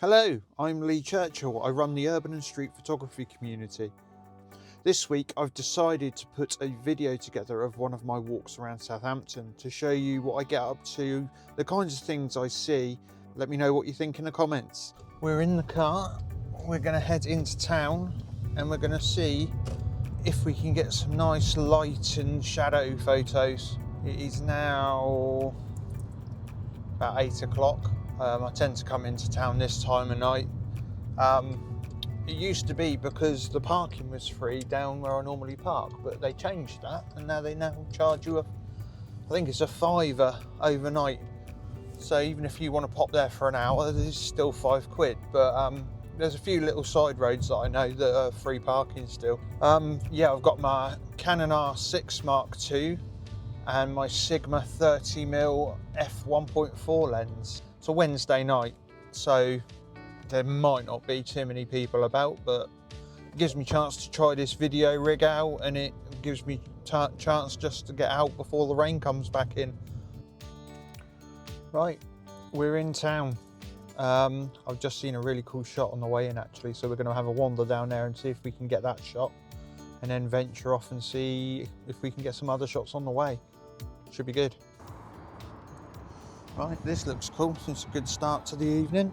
Hello, I'm Lee Churchill. I run the urban and street photography community. This week I've decided to put a video together of one of my walks around Southampton to show you what I get up to, the kinds of things I see. Let me know what you think in the comments. We're in the car, we're going to head into town and we're going to see if we can get some nice light and shadow photos. It is now about 8 o'clock. I tend to come into town this time of night. It used to be because the parking was free down where I normally park, but they changed that and now they charge you I think it's a £5 overnight. So even if you want to pop there for an hour, it's still £5. But there's a few little side roads that I know that are free parking still. Yeah, I've got my Canon R6 Mark II and my Sigma 30mm f1.4 lens. It's a Wednesday night, so there might not be too many people about, but it gives me a chance to try this video rig out, and it gives me a chance just to get out before the rain comes back in. Right, we're in town. I've just seen a really cool shot on the way in actually, so we're going to have a wander down there and see if we can get that shot, and then venture off and see if we can get some other shots on the way. Should be good. Right, this looks cool. It's a good start to the evening.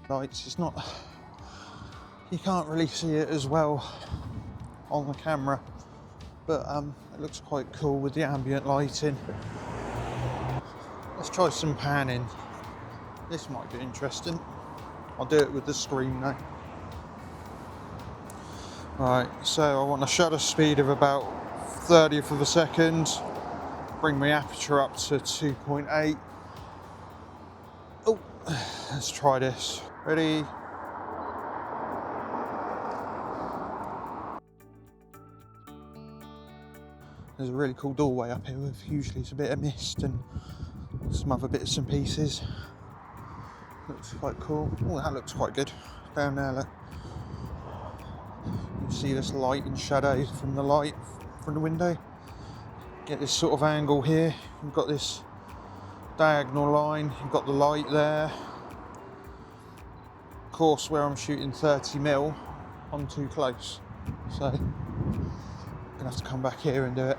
Lights, it's not, you can't really see it as well on the camera, but it looks quite cool with the ambient lighting. Let's try some panning. This might be interesting. I'll do it with the screen though. Right, so I want a shutter speed of about 30th of a second. Bring my aperture up to 2.8. Oh, let's try this. Ready? There's a really cool doorway up here with usually it's a bit of mist and some other bits and pieces. Looks quite cool. Oh, that looks quite good. Down there, look. You can see this light and shadow from the light from the window. Get this sort of angle here. You've got this diagonal line. You've got the light there. Of course, where I'm shooting 30mm, I'm too close, so I'm gonna have to come back here and do it.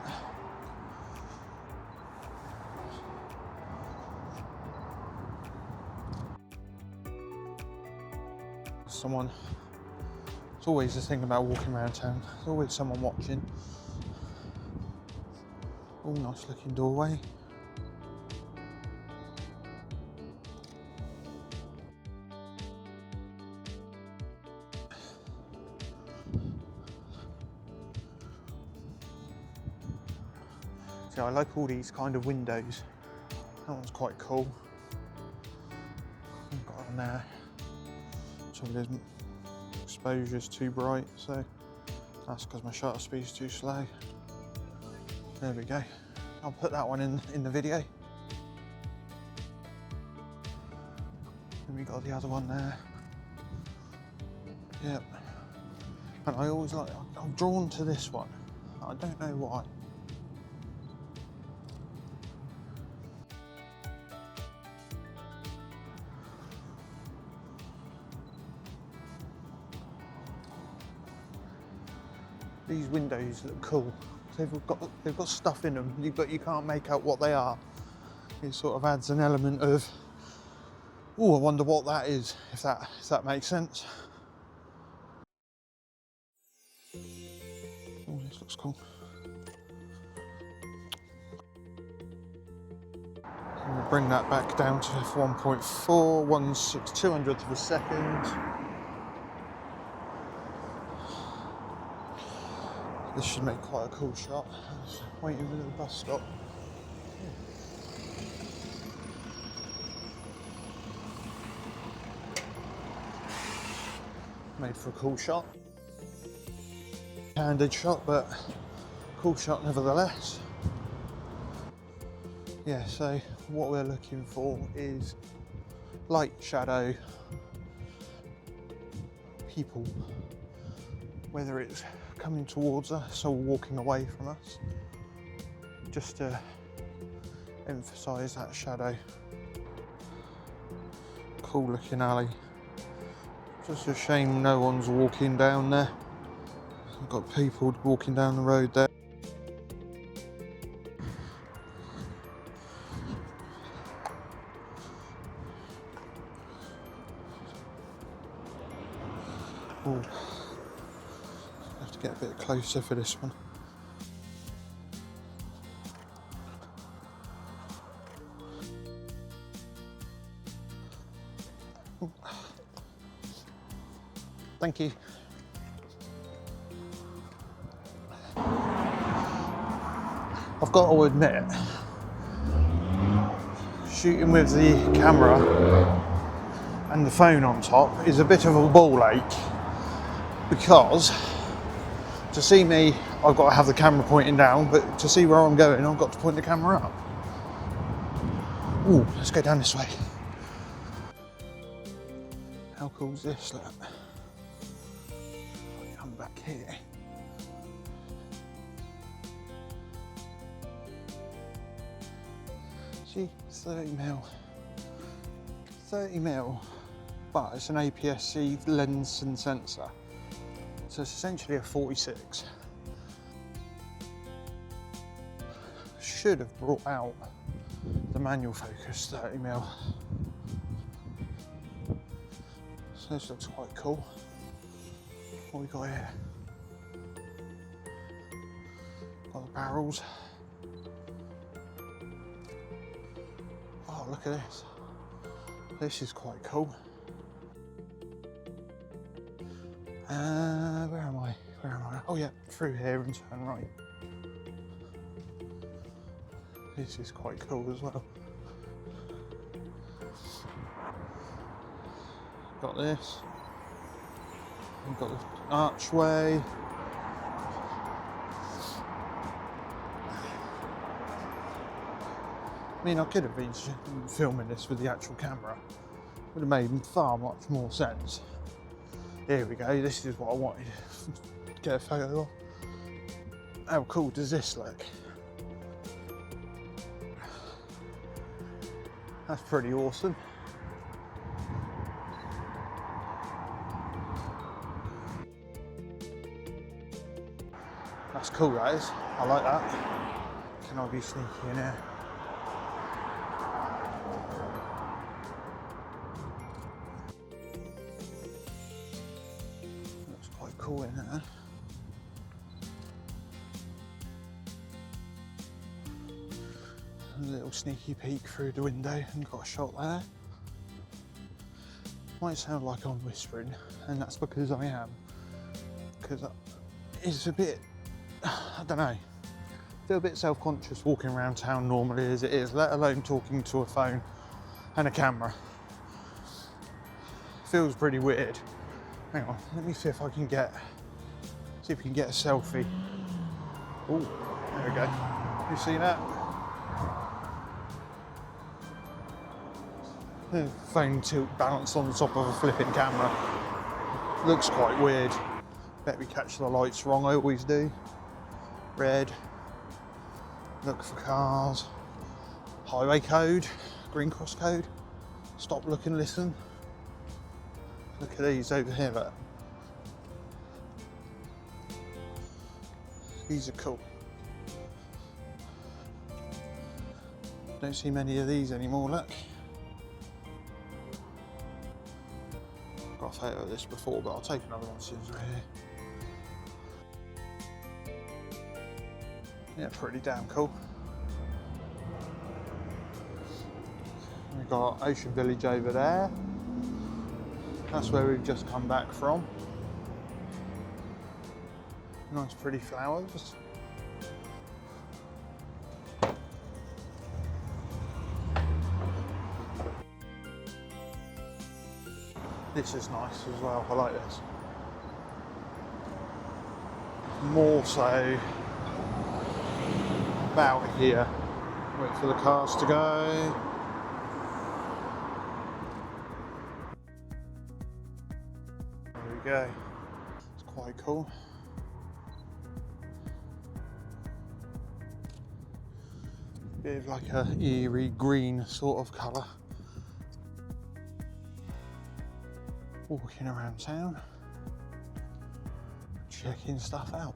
Someone. It's always the thing about walking around town. There's always someone watching. Oh, nice looking doorway. See, I like all these kind of windows. That one's quite cool. I've got one there. Sorry, exposure's too bright, so that's because my shutter speed's too slow. There we go. I'll put that one in the video. And we got the other one there. Yep. And I always I'm drawn to this one. I don't know why. These windows look cool. They've got stuff in them, but you can't make out what they are. It sort of adds an element of, oh, I wonder what that is, if that makes sense. Oh, this looks cool. And we'll bring that back down to f1.4, 200th of a second. This should make quite a cool shot. I was waiting for the bus stop. Made for a cool shot. Candid shot, but cool shot nevertheless. Yeah, so what we're looking for is light, shadow, people, whether it's coming towards us or walking away from us, just to emphasise that shadow. Cool looking alley. Just a shame no one's walking down there. I've got people walking down the road there. Ooh. Have to get a bit closer for this one. Ooh. Thank you. I've got to admit, shooting with the camera and the phone on top is a bit of a ball ache, because to see me, I've got to have the camera pointing down, but to see where I'm going, I've got to point the camera up. Ooh, let's go down this way. How cool is this? Look. Come back here. See, 30mm. 30mm, but it's an APS-C lens and sensor. So it's essentially a 46. Should have brought out the manual focus 30mm. So this looks quite cool. What we got here? Got the barrels. Oh, look at this. This is quite cool. Where am I? Where am I? Oh yeah, through here and turn right. This is quite cool as well. Got this. We've got the archway. I mean, I could have been filming this with the actual camera. Would have made far much more sense. Here we go, this is what I wanted to get a photo of. How cool does this look? That's pretty awesome. That's cool, that is. I like that. Can I be sneaky in here? Looks quite cool in there. A little sneaky peek through the window and got a shot there. Might sound like I'm whispering, and that's because I am. Because it's a bit, I don't know, I feel a bit self-conscious walking around town normally as it is, let alone talking to a phone and a camera. Feels pretty weird. Hang on, let me see if I can get, see if we can get a selfie. Oh, there we go. You see that? The phone tilt balanced on the top of a flipping camera. Looks quite weird. Bet we catch the lights wrong, I always do. Red. Look for cars. Highway code. Green cross code. Stop, look and listen. Look at these over here, look. These are cool. Don't see many of these anymore, look. Got a photo of this before, but I'll take another one since we're here. Yeah, pretty damn cool. We've got Ocean Village over there. That's where we've just come back from. Nice pretty flowers. This is nice as well, I like this. More so about here. Wait for the cars to go. There we go. It's quite cool. Bit of like a eerie green sort of colour. Walking around town, checking stuff out.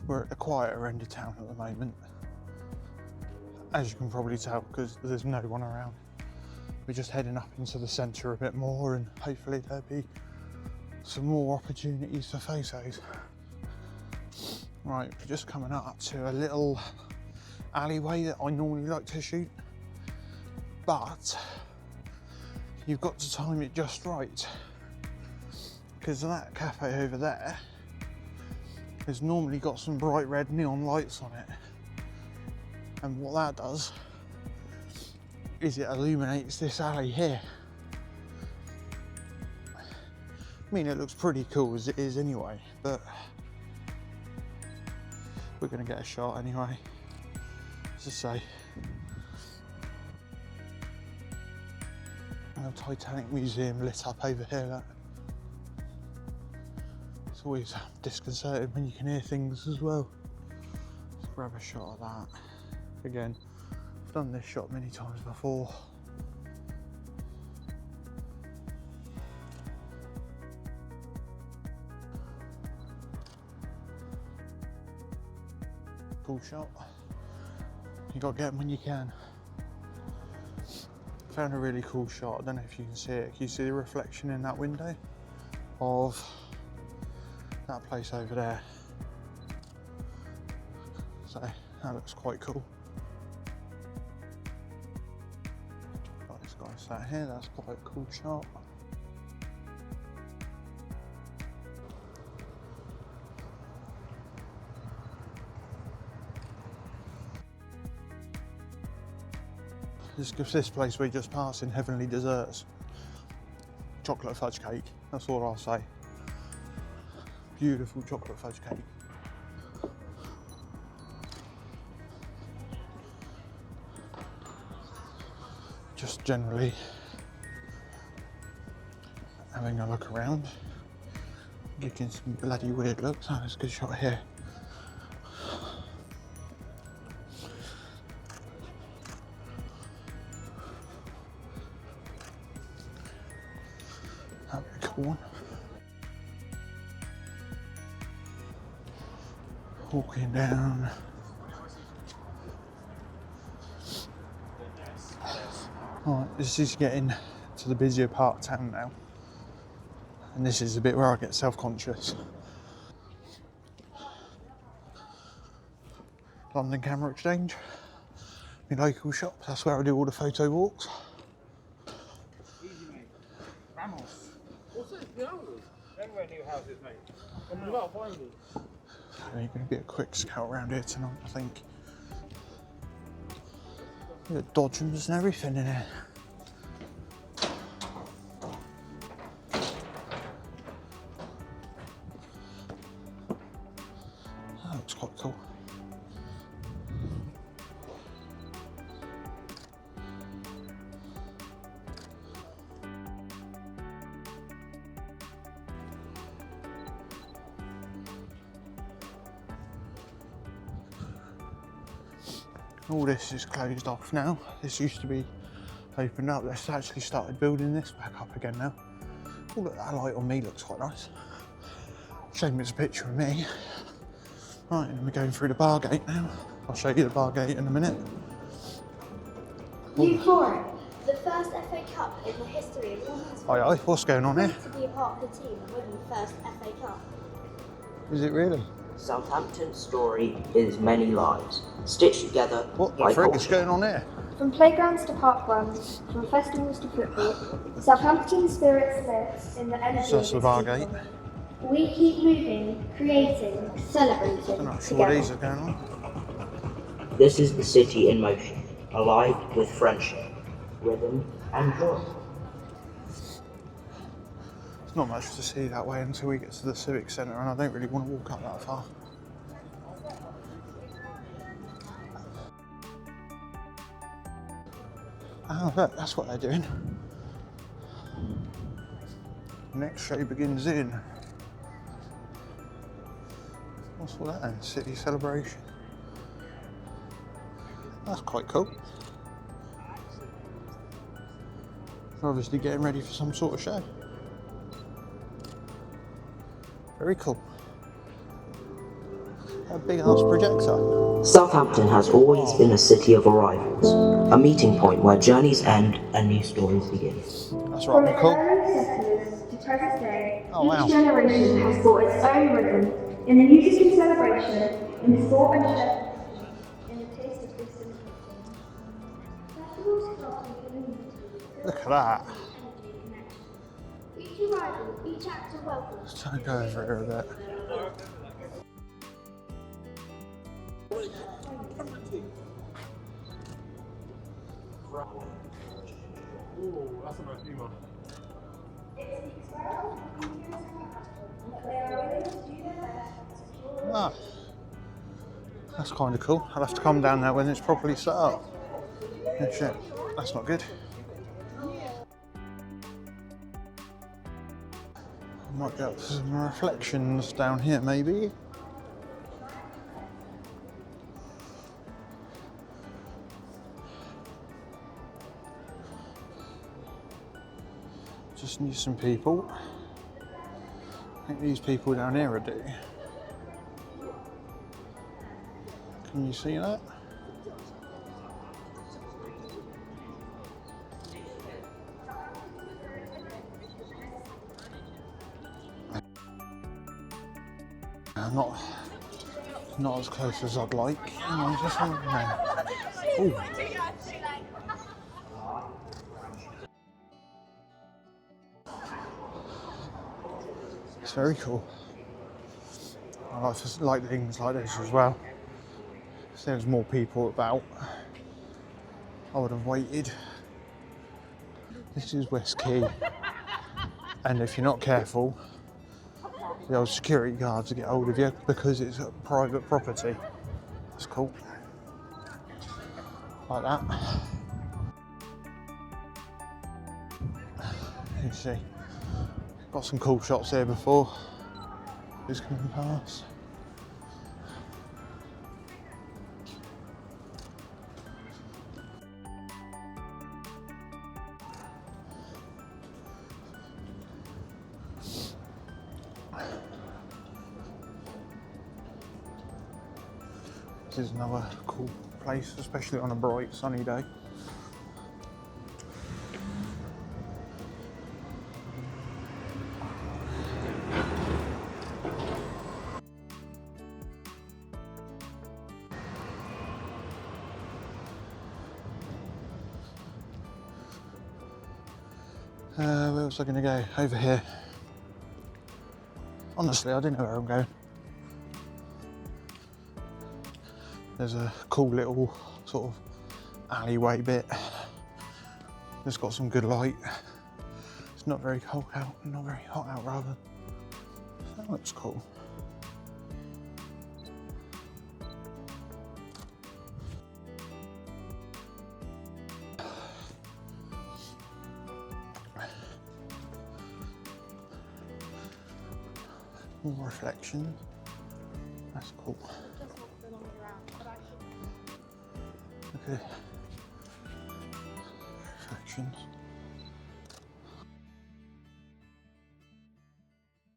We're at the quieter end of town at the moment, as you can probably tell, because there's no one around. We're just heading up into the centre a bit more, and hopefully there'll be some more opportunities for photos. Right, we're just coming up to a little alleyway that I normally like to shoot, but you've got to time it just right, because that cafe over there has normally got some bright red neon lights on it, and what that does is it illuminates this alley here. I mean, it looks pretty cool as it is anyway, but we're going to get a shot anyway. As I say, the Titanic Museum lit up over here. That it's always disconcerting when you can hear things as well. Let's grab a shot of that. Again, I've done this shot many times before. Cool shot. You got to get them when you can. Found a really cool shot. I don't know if you can see it. Can you see the reflection in that window of that place over there? So that looks quite cool. Got this guy sat here. That's quite a cool shot. This place we're just passing, Heavenly Desserts. Chocolate fudge cake, that's all I'll say. Beautiful chocolate fudge cake. Just generally having a look around, getting some bloody weird looks. Oh, there's a good shot here. That'd be a cool one. Walking down. Right, this is getting to the busier part of town now. And this is the bit where I get self-conscious. London Camera Exchange. My local shop, that's where I do all the photo walks. Easy, mate. Vamos. What's it? The houses? Anywhere new houses, mate. I'm about to find you. You're going to be a quick scout around here tonight, I think. You've got dodgems and everything in here. That looks quite cool. All this is closed off now. This used to be opened up. They've actually started building this back up again now. Oh look, that light on me looks quite nice. Shame it's a picture of me. Right, and we're going through the bar gate now. I'll show you the bar gate in a minute. New Forum, the first FA Cup in the history of women's Aye, aye, what's going on here? to be a part of the team and win the first FA Cup. Is it really? Southampton's story is many lives, stitched together What by the frick is culture. going on here? From playgrounds to park runs, from festivals to football, Southampton spirit lives in the energy So that's the of bar its gate. people. We keep moving, creating, celebrating I'm not sure what these together. are going on. This is the city in motion, alive with friendship, rhythm and joy. There's not much to see that way until we get to the Civic Centre, and I don't really want to walk up that far. Oh look, that's what they're doing. Next show begins in. What's all that then? City celebration. That's quite cool. They're obviously getting ready for some sort of show. Very cool. A big ass projector. Southampton has always been a city of arrivals, a meeting point where journeys end and new stories begin. That's From right, its cool. early settlers to present day, Oh, wow. each generation has brought its own rhythm in the music and celebration, in the sport and chef, in the taste of distant cooking. Festivals foster community. Look at that. Each arrival, each actor welcomes. Let's try and go over here a bit. Ooh, that's a nice email. Ah, that's kind of cool. I'll have to come down there when it's properly set up. Oh shit, that's not good. I might get some reflections down here maybe. Just need some people. I think these people down here are do. Can you see that? Not as close as I'd like. Ooh. It's very cool. I like things like this as well. If there was more people about, I would have waited. This is West Quay, and if you're not careful, the old security guards will get hold of you because it's a private property. That's cool. Like that. You see, got some cool shots here before. Who's coming past? This is another cool place, especially on a bright sunny day. Where was I going to go? Over here. Honestly, I don't know where I'm going. There's a cool little sort of alleyway bit. It's got some good light. It's not very cold out, not very hot out rather. That looks cool. More reflections. That's cool. Okay. Reflections.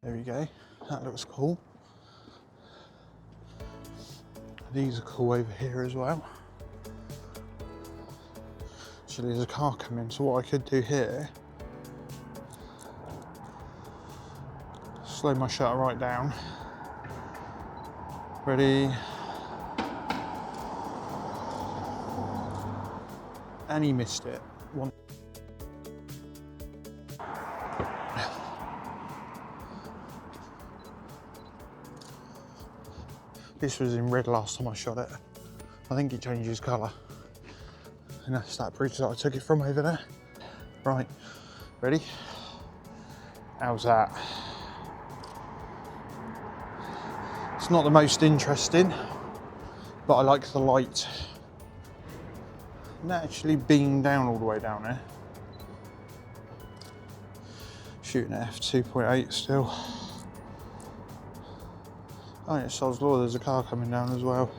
There we go. That looks cool. These are cool over here as well. Actually, there's a car coming, so what I could do here, slow my shutter right down. Ready? And he missed it. One. This was in red last time I shot it. I think it changes colour. And that's that bridge that I took it from over there. Right, ready? How's that? It's not the most interesting, but I like the light. And actually being down all the way down there. Shooting at f2.8 still. Oh, it's Sod's Law, there's a car coming down as well.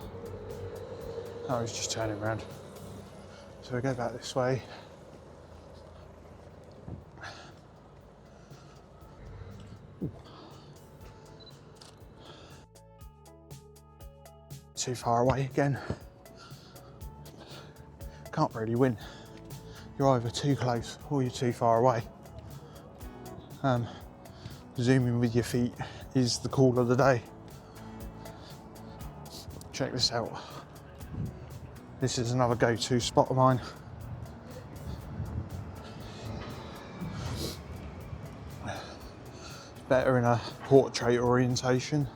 Oh, he's just turning around. So we go back this way. Too far away again. Can't really win. You're either too close or you're too far away. Zooming with your feet is the call of the day. Check this out. This is another go-to spot of mine. Better in a portrait orientation.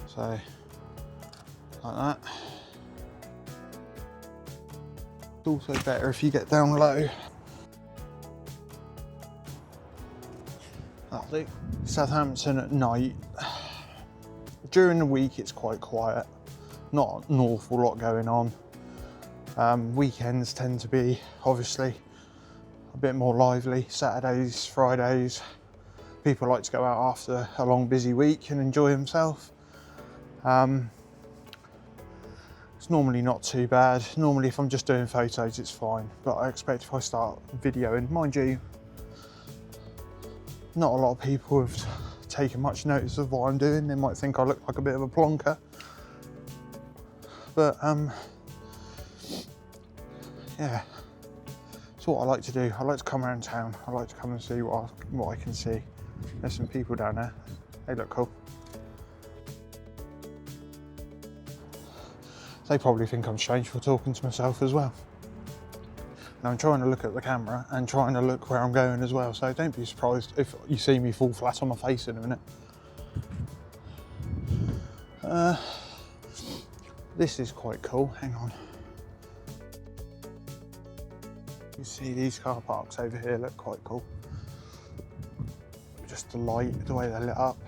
So, like that. It's also better if you get down low. That'll do. Southampton at night. During the week it's quite quiet. Not an awful lot going on. Weekends tend to be, obviously, a bit more lively. Saturdays, Fridays, people like to go out after a long busy week and enjoy themselves. It's normally not too bad. Normally if I'm just doing photos it's fine, but I expect if I start videoing, mind you, not a lot of people have taken much notice of what I'm doing. They might think I look like a bit of a plonker, but yeah, it's what I like to do. I like to come around town. I like to come and see what I can see. There's some people down there. They look cool. They probably think I'm strange for talking to myself as well. And I'm trying to look at the camera and trying to look where I'm going as well, so don't be surprised if you see me fall flat on my face in a minute. This is quite cool, hang on. You see these car parks over here look quite cool. Just the light, the way they're lit up.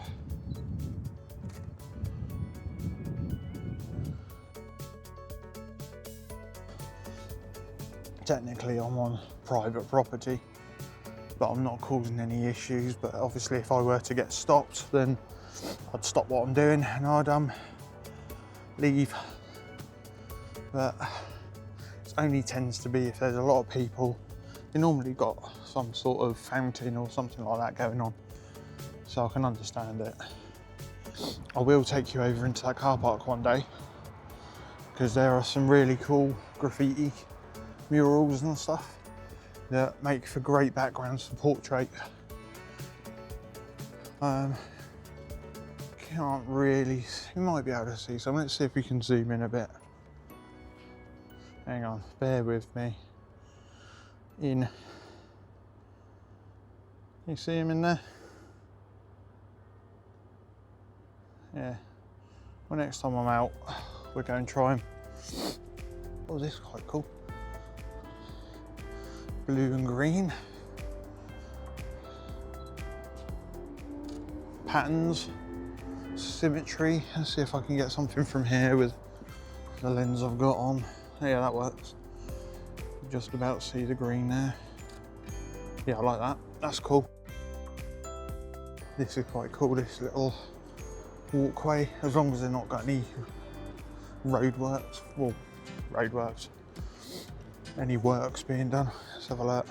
Technically I'm on private property, but I'm not causing any issues. But obviously if I were to get stopped, then I'd stop what I'm doing and I'd leave. But it only tends to be if there's a lot of people. You normally got some sort of fountain or something like that going on, so I can understand it. I will take you over into that car park one day, because there are some really cool graffiti murals and stuff that make for great backgrounds for portrait. Can't really, you might be able to see some. Let's see if we can zoom in a bit. Hang on, bear with me. In, you see him in there? Yeah. Well, next time I'm out, we're going to try him. Oh, this is quite cool. Blue and green. Patterns, symmetry. Let's see if I can get something from here with the lens I've got on. Yeah, that works. Just about see the green there. Yeah, I like that. That's cool. This is quite cool, this little walkway, as long as they've not got any roadworks. Well, roadworks. Any works being done. Let's have a look.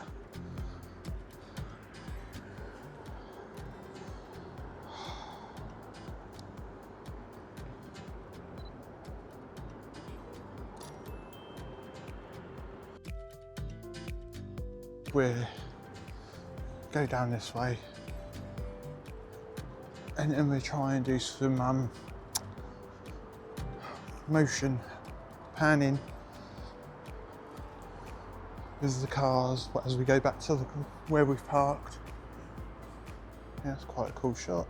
We'll go down this way and then we'll try and do some motion panning with the cars as we go back to where we've parked. Yeah, it's quite a cool shot.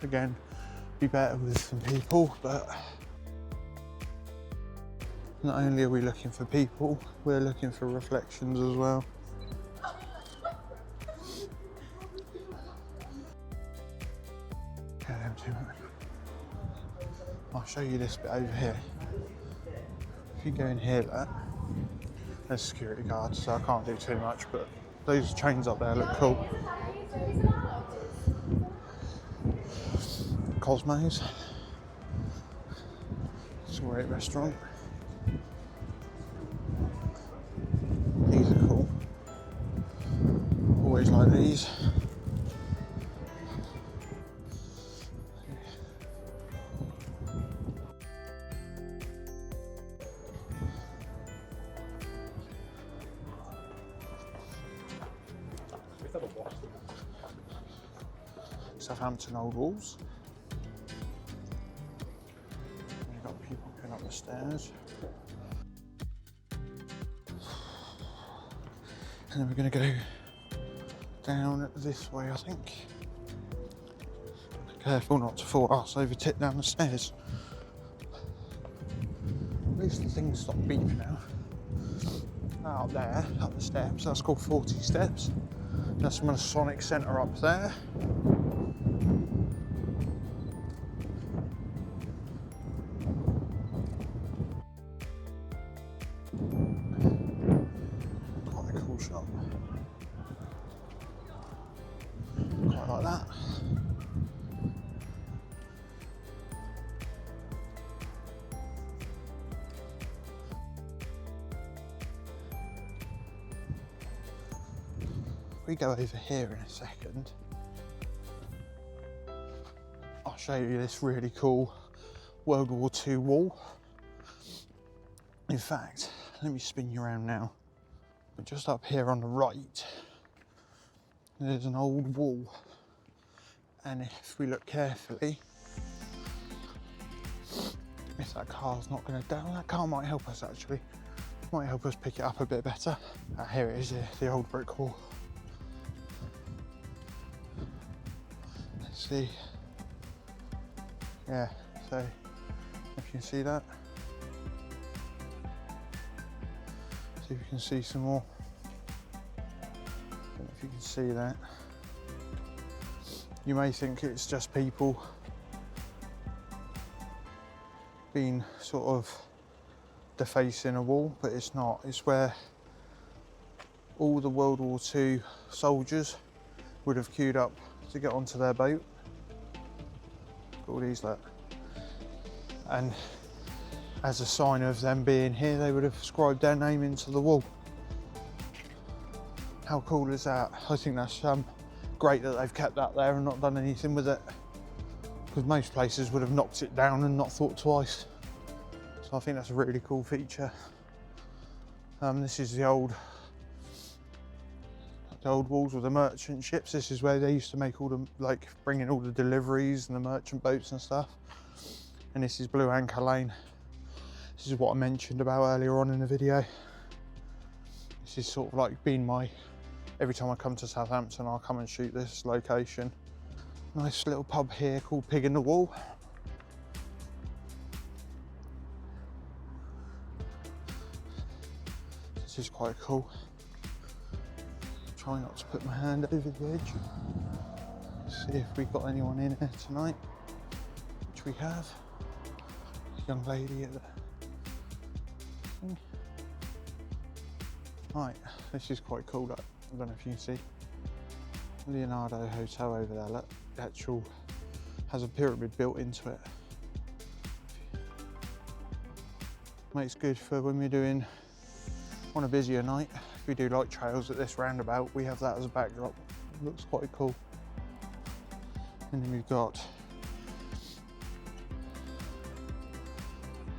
Again, be better with some people, but not only are we looking for people, we're looking for reflections as well. Okay, I'll show you this bit over here. If you go in here, there's security guards, so I can't do too much, but those chains up there look cool. Cosmos. It's a great restaurant. These are cool. Always like these. Southampton old walls. You've got people going up the stairs. And then we're going to go down this way, I think. Careful not to fall arse over tit down the stairs. At least the thing stopped beeping now. Out there, up the steps, that's called 40 steps. That's the Masonic Centre up there. Quite a cool shop. Quite like that. If we go over here in a second, I'll show you this really cool World War II wall. In fact, let me spin you around now. But just up here on the right, there's an old wall. And if we look carefully, if that car's not going to down, that car might help us actually. Might help us pick it up a bit better. Here it is, the old brick wall. Let's see. Yeah, so if you can see that. See if you can see some more. Don't know if you can see that. You may think it's just people being sort of defacing a wall, but it's not. It's where all the World War II soldiers would have queued up to get onto their boat. All these, look. And as a sign of them being here, they would have scribed their name into the wall. How cool is that? I think that's great that they've kept that there and not done anything with it, because most places would have knocked it down and not thought twice. So I think that's a really cool feature. This is the old walls with the merchant ships. This is where they used to make all the, like, bring in all the deliveries and the merchant boats and stuff. And this is Blue Anchor Lane. This is what I mentioned about earlier on in the video. This is sort of like been my, every time I come to Southampton, I'll come and shoot this location. Nice little pub here called Pig in the Wall. This is quite cool. Try not to put my hand over the edge. See if we've got anyone in here tonight, which we have. Young lady at the thing. Right, this is quite cool. Look. I don't know if you can see. Leonardo Hotel over there. Look, the actual has a pyramid built into it. Makes good for when we're doing on a busier night. If we do light trails at this roundabout, we have that as a backdrop. It looks quite cool. And then we've got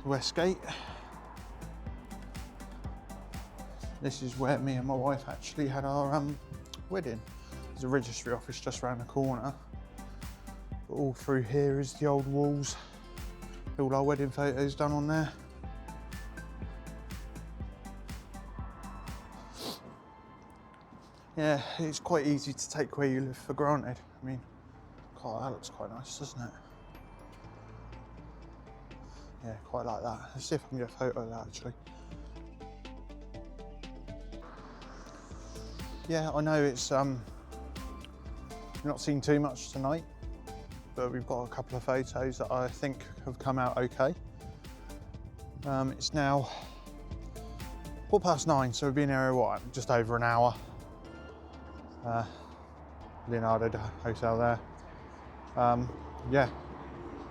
Westgate. This is where me and my wife actually had our wedding. There's a registry office just around the corner. But all through here is the old walls. All our wedding photos done on there. Yeah, it's quite easy to take where you live for granted. I mean, God, that looks quite nice, doesn't it? Yeah, quite like that. Let's see if I can get a photo of that actually. Yeah, I know it's you've not seen too much tonight, but we've got a couple of photos that I think have come out okay. It's now 9:15, so we've been here what, just over an hour. Leonardo Hotel there. Yeah,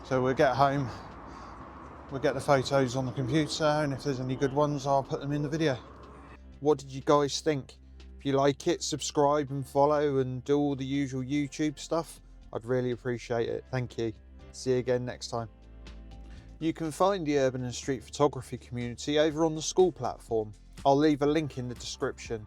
So we'll get home, we'll get the photos on the computer, and if there's any good ones, I'll put them in the video. What did you guys think? If you like it, subscribe and follow and do all the usual YouTube stuff. I'd really appreciate it. Thank you. See you again next time. You can find the urban and street photography community over on the school platform. I'll leave a link in the description.